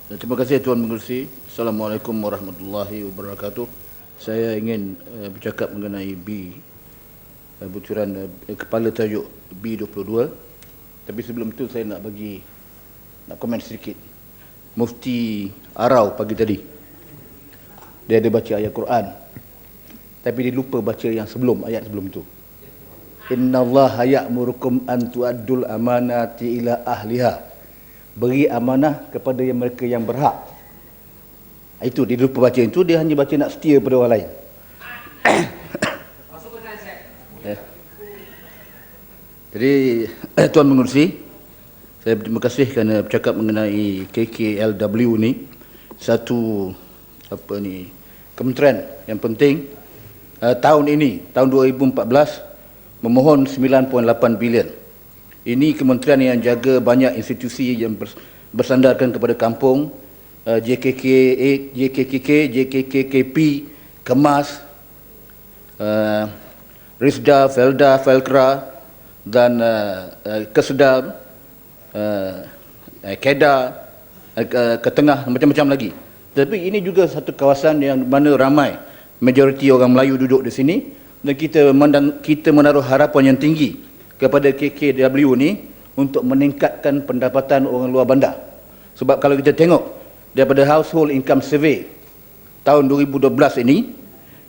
Terima kasih Tuan Mengerusi. Assalamualaikum warahmatullahi wabarakatuh. Saya ingin bercakap mengenai butiran kepala tajuk B22. Tapi sebelum itu saya nak komen sedikit. Mufti Arau pagi tadi, dia ada baca ayat Quran, tapi dia lupa baca yang ayat sebelum tu. Innallaha ya'murukum an tu'addul amanati ila ahliha. Beri amanah kepada mereka yang berhak. Itu dia lupa baca itu, dia hanya baca nak setia pada orang lain. Jadi Tuan Mengerusi, saya terima kasih kerana bercakap mengenai KKLW ni. Satu kementerian yang penting tahun ini, tahun 2014 memohon 9.8 bilion. Ini kementerian yang jaga banyak institusi yang bersandarkan kepada kampung, JKKP, Kemas, Risda, Felda, Felkra dan Kesedar, Kedah, Ketengah, macam-macam lagi. Tapi ini juga satu kawasan yang mana ramai majoriti orang Melayu duduk di sini, dan kita menaruh harapan yang tinggi kepada KKW ni untuk meningkatkan pendapatan orang luar bandar. Sebab kalau kita tengok daripada household income survey tahun 2012 ini,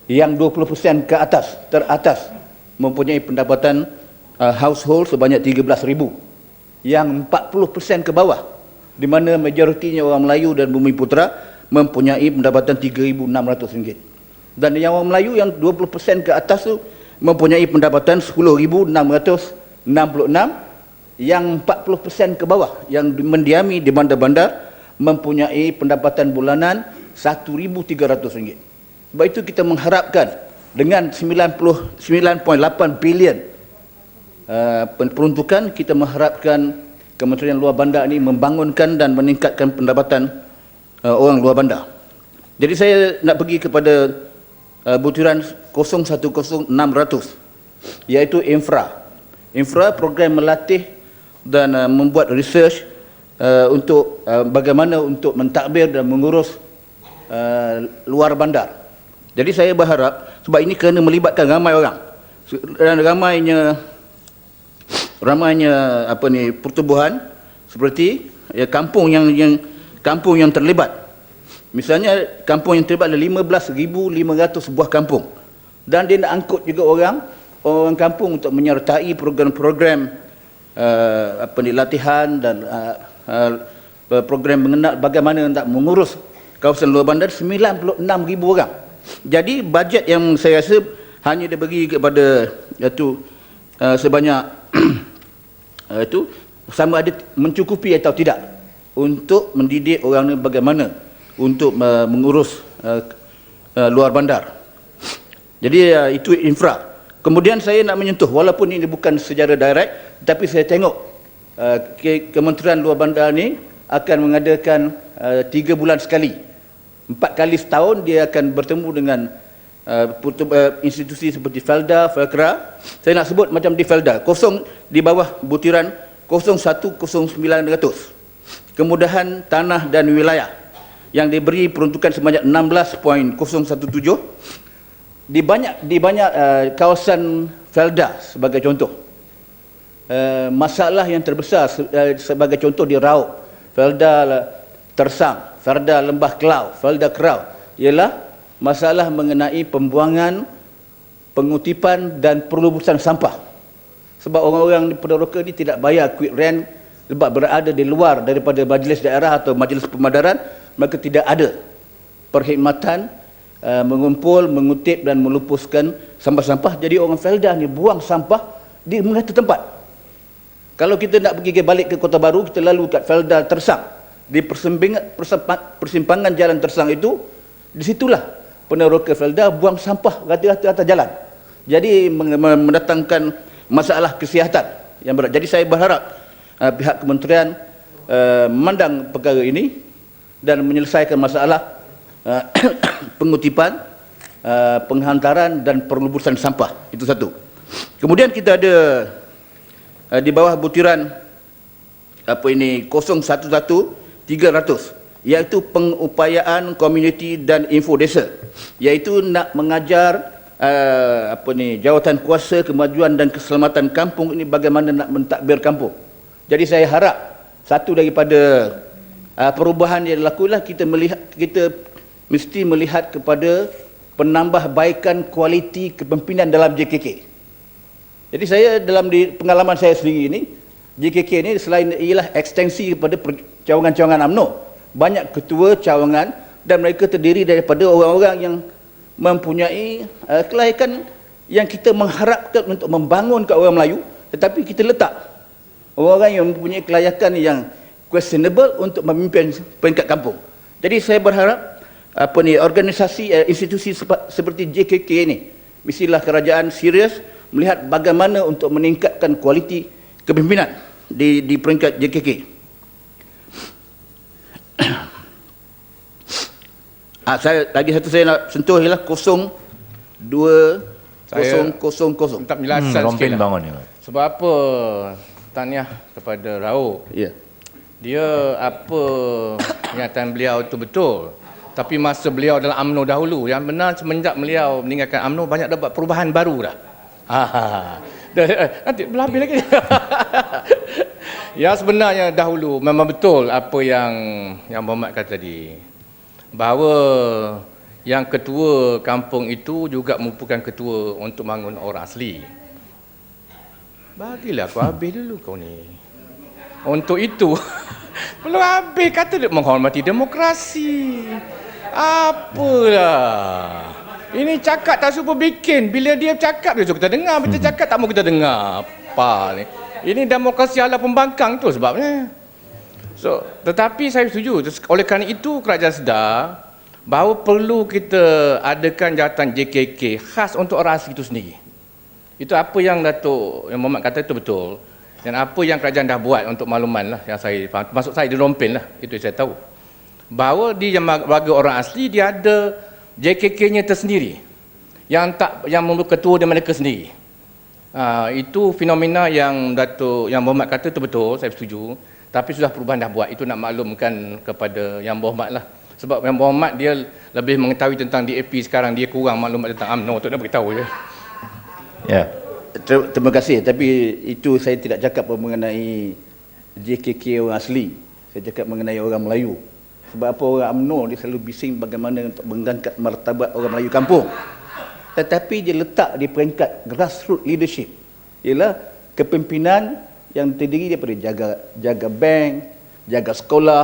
yang 20% ke atas, teratas mempunyai pendapatan household sebanyak 13,000, yang 40% ke bawah, di mana majoritinya orang Melayu dan Bumi Putera mempunyai pendapatan RM3,600, dan yang orang Melayu yang 20% ke atas tu mempunyai pendapatan 10,666, yang 40% ke bawah yang mendiami di bandar-bandar mempunyai pendapatan bulanan RM1,300. Sebab itu kita mengharapkan dengan 99.8 bilion peruntukan, kita mengharapkan Kementerian Luar Bandar ini membangunkan dan meningkatkan pendapatan orang luar bandar. Jadi saya nak pergi kepada butiran 010600, iaitu infra program melatih dan membuat research untuk bagaimana untuk mentadbir dan mengurus luar bandar. Jadi saya berharap, sebab ini kena melibatkan ramai orang dan ramainya pertubuhan seperti kampung yang terlibat. Misalnya kampung yang terlibat ada 15,500 buah kampung, dan dia nak angkut juga orang kampung untuk menyertai program-program latihan dan program mengenal bagaimana nak mengurus kawasan luar bandar 96,000 orang. Jadi bajet yang saya rasa hanya dibagi kepada sebanyak itu sama ada mencukupi atau tidak untuk mendidik orang ni bagaimana untuk mengurus luar bandar. Jadi itu infra. Kemudian saya nak menyentuh, walaupun ini bukan secara direct, tapi saya tengok Kementerian Luar Bandar ni akan mengadakan 3 bulan sekali, 4 kali setahun dia akan bertemu dengan institusi seperti Felda, Felkra. Saya nak sebut macam di Felda, di bawah butiran 010900, kemudahan tanah dan wilayah, yang diberi peruntukan sebanyak 16.017 di banyak kawasan Felda sebagai contoh. Masalah yang terbesar sebagai contoh di Raub, Felda Tersang, Felda Lembah Kelau, Felda Kerau, ialah masalah mengenai pembuangan, pengutipan dan perlubusan sampah. Sebab orang-orang di Penderoka ni tidak bayar quick rent sebab berada di luar daripada majlis daerah atau majlis pemadaran, maka tidak ada perkhidmatan mengumpul, mengutip dan melupuskan sampah-sampah. Jadi orang Felda ni buang sampah di merata tempat. Kalau kita nak pergi balik ke Kota Baru, kita lalu kat Felda Tersang, di persimpangan jalan Tersang itu, disitulah Penderoka Felda buang sampah rata-rata atas jalan. Jadi mendatangkan masalah kesihatan yang berat. Jadi saya berharap pihak kementerian memandang perkara ini dan menyelesaikan masalah pengutipan, penghantaran dan perlubusan sampah. Itu satu. Kemudian kita ada di bawah butiran 011300, iaitu pengupayaan komuniti dan info desa, iaitu nak mengajar jawatan kuasa kemajuan dan keselamatan kampung ini bagaimana nak mentadbir kampung. Jadi saya harap satu daripada perubahan yang dilakukan, kita mesti melihat kepada penambahbaikan kualiti kepimpinan dalam JKK. Jadi saya dalam pengalaman saya sendiri ini, JKK ini selain ialah ekstensi kepada cawangan-cawangan UMNO, banyak ketua cawangan dan mereka terdiri daripada orang-orang yang mempunyai kelayakan yang kita mengharapkan untuk membangun kat orang Melayu, tetapi kita letak orang-orang yang mempunyai kelayakan yang questionable untuk memimpin peringkat kampung. Jadi saya berharap organisasi institusi seperti JKK ini, mestilah kerajaan serius melihat bagaimana untuk meningkatkan kualiti kepimpinan di peringkat JKK. Lagi satu saya nak sentuh ialah 020000. Minta penjelasan sikit lah. Bangun ni. Sebab apa tahniah kepada Rauk. Ya. Dia apa kenyataan beliau itu betul. Tapi masa beliau dalam UMNO dahulu, yang benar semenjak beliau meninggalkan UMNO banyak dapat perubahan baru dah. Nanti berlabih lagi. Ya, sebenarnya dahulu memang betul apa yang Muhammad kata tadi, bahawa yang ketua kampung itu juga merupakan ketua untuk bangun orang asli. Bagilah aku habis dulu kau ni. Untuk itu belum habis kata dia menghormati demokrasi. Apalah. Ini cakap tak suruh bikin. Bila dia cakap dia suruh kita dengar. Bila dia cakap tak mau kita dengar. Apa ni? Ini demokrasi ala pembangkang tu sebabnya. So, tetapi saya setuju. Oleh kerana itu kerajaan sedar bahawa perlu kita adakan jawatan JKK khas untuk orang asli itu sendiri. Itu apa yang Datuk yang Muhammad kata itu betul. Dan apa yang kerajaan dah buat untuk makluman lah yang saya faham. Termasuk saya di Rompin lah. Itu yang saya tahu. Bahawa di warga orang asli dia ada JKK-nya tersendiri yang memiliki ketua dia mereka sendiri. Itu fenomena yang Muhammad kata itu betul, saya setuju. Tapi sudah perubahan dah buat, itu nak maklumkan kepada Yang Berhormat lah. Sebab Yang Berhormat dia lebih mengetahui tentang DAP sekarang, dia kurang maklumat tentang UMNO, untuk nak beritahu je. Ya. Terima kasih, tapi itu saya tidak cakap mengenai JKK orang asli. Saya cakap mengenai orang Melayu. Sebab apa orang UMNO dia selalu bising bagaimana untuk mengangkat martabat orang Melayu kampung. Tetapi dia letak di peringkat grassroots leadership, ialah kepimpinan yang terdiri daripada jaga bank, jaga sekolah,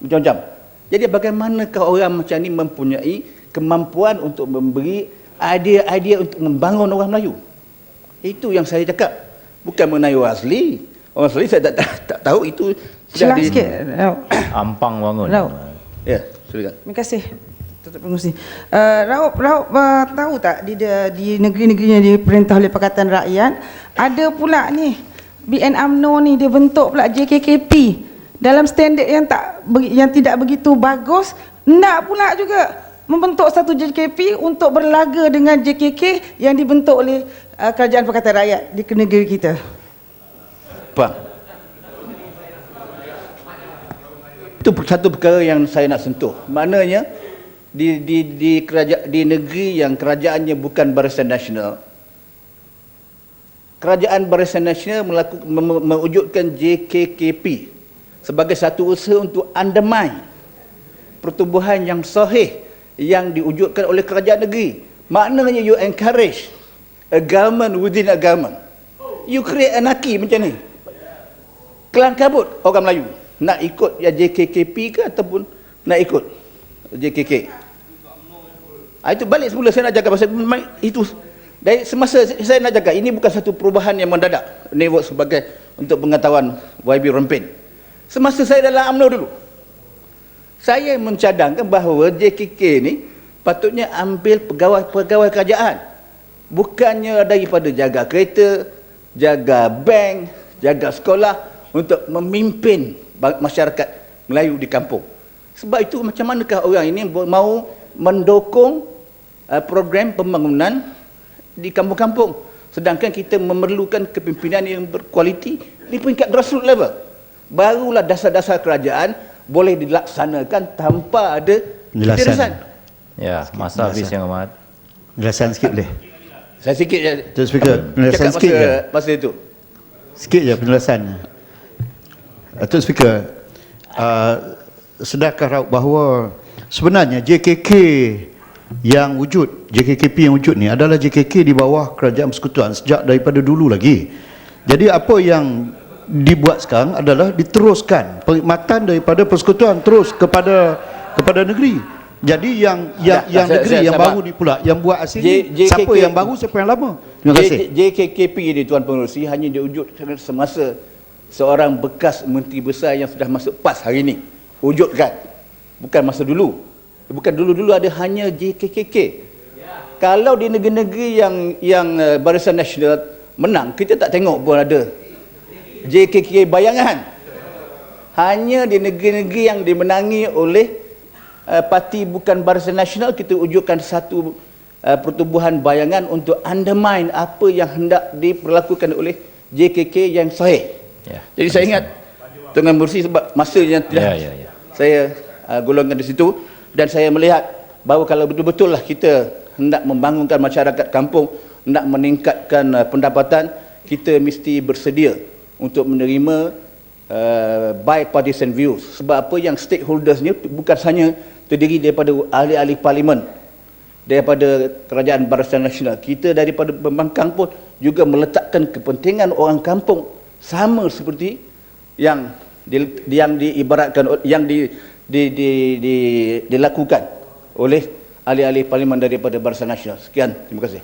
macam-macam. Jadi bagaimanakah orang macam ni mempunyai kemampuan untuk memberi idea-idea untuk membangun orang Melayu? Itu yang saya cakap. Bukan mengenai orang asli. Orang asli saya tak tahu itu. Silakan sikit. Ampang bangun. Ya, silakan. Terima kasih. Tutup pengurusi. Raub tahu tak di negeri-negerinya diperintah oleh Pakatan Rakyat, ada pula ni BN UMNO ni dia bentuk pula JKKP dalam standard yang tidak begitu bagus, nak pula juga membentuk satu JKP untuk berlaga dengan JKK yang dibentuk oleh Kerajaan Pakatan Rakyat di negeri kita. Pak, itu satu perkara yang saya nak sentuh. Maknanya di negeri yang kerajaannya bukan Barisan Nasional, Kerajaan Barisan Nasional mewujudkan JKKP sebagai satu usaha untuk undermine pertumbuhan yang sahih yang diwujudkan oleh kerajaan negeri. Maknanya you encourage a government within a government. You create anarchy macam ni. Kelang kabut orang Melayu. Nak ikut ya JKKP ke ataupun nak ikut JKK. Itu balik semula saya nak jaga pasal itu. Dari semasa saya nak jaga, ini bukan satu perubahan yang mendadak. Ini sebagai untuk pengetahuan YB Rompin. Semasa saya dalam UMNO dulu, saya mencadangkan bahawa JKK ni patutnya ambil pegawai kerajaan. Bukannya daripada jaga kereta, jaga bank, jaga sekolah untuk memimpin masyarakat Melayu di kampung. Sebab itu macam manakah orang ini mau mendukung program pembangunan di kampung-kampung, sedangkan kita memerlukan kepimpinan yang berkualiti di peringkat grassroots level. Barulah dasar-dasar kerajaan boleh dilaksanakan tanpa ada Penjelasan. keterasan. Ya, masa habis yang amat. Penjelasan sikit boleh. Saya sikit je Tuan Speaker, penjelasan cakap sikit je. masa itu. Sikit je penjelasannya. Tuan Speaker, sedarkah Raub bahawa sebenarnya JKK yang wujud, JKKP yang wujud ni adalah JKK di bawah Kerajaan Persekutuan sejak daripada dulu lagi. Jadi apa yang dibuat sekarang adalah diteruskan perkhidmatan daripada Persekutuan terus kepada negeri. Jadi yang negeri yang baru ni pula yang buat asing ni, siapa yang baru, siapa yang lama. Terima kasih. JKKP ini Tuan Pengerusi hanya diwujudkan semasa seorang bekas menteri besar yang sudah masuk PAS hari ini wujudkan, bukan masa dulu. Bukan dulu-dulu ada hanya JKKK. Kalau di negeri-negeri yang Barisan Nasional menang, kita tak tengok pun ada JKK bayangan. Hanya di negeri-negeri yang dimenangi oleh parti bukan Barisan Nasional, kita wujudkan satu pertubuhan bayangan untuk undermine apa yang hendak diperlakukan oleh JKK yang sahih. Ya. Jadi saya ingat Tuan Mursi sebab masa yang tidak saya golongkan di situ, dan saya melihat bahawa kalau betul-betul lah kita hendak membangunkan masyarakat kampung, hendak meningkatkan pendapatan, kita mesti bersedia untuk menerima bipartisan views. Sebab apa, yang stakeholders ni bukan hanya terdiri daripada ahli-ahli parlimen, daripada Kerajaan Barisan Nasional, kita daripada pembangkang pun juga meletakkan kepentingan orang kampung sama seperti yang diibaratkan, yang dilakukan oleh ahli-ahli parlimen daripada Barisan Nasional. Sekian, terima kasih.